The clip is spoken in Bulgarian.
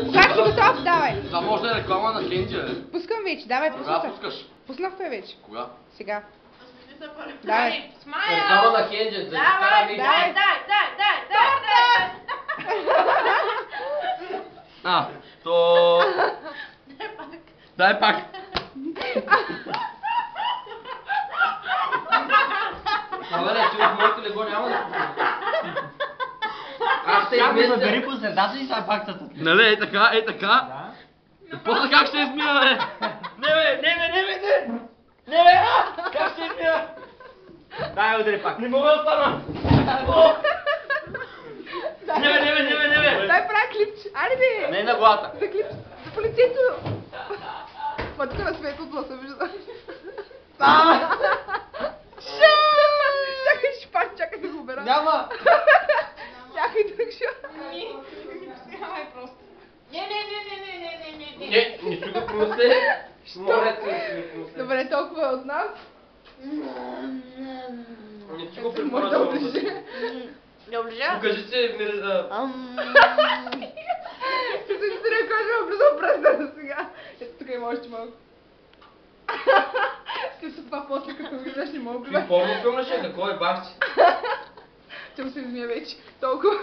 Когато си готов, давай. Това може да е реклама на Кенджи, бе. Пускам вече, давай, Кога пускам. пускаш? Пуснах те вече. Кога? Сега. Давай. Реклама на Кенджи, да Давай. Дай. То... Дай пак. Абе, че в моето лего няма да пусна. Аз ще Сега го изместя. събери по средата и сега пак са. Нали, е така, е така. Да. И после как ще измия, бе? Не, бе, не! Не, бе, как ще измия? Дай, удари пак. Не мога да стана. Не, бе. Дай правя клипче. Айде бе. Не на главата. За клип. За по лицето. Ма тук на светлото се вижда. Чакай да го убера. Няма! Чакай друг шот. Не чука просе. Моля те, Добре, толкова е от нас. не чука при Може да оближи. Не оближа? Покажи се, Ще се изтрия, кажа, облизам пръстена сега. Ето тук има още малко. След това после като виждаш не мога Ти да. порно филм ли ще? Какво е бахти? Че му се измия вече. Толкова.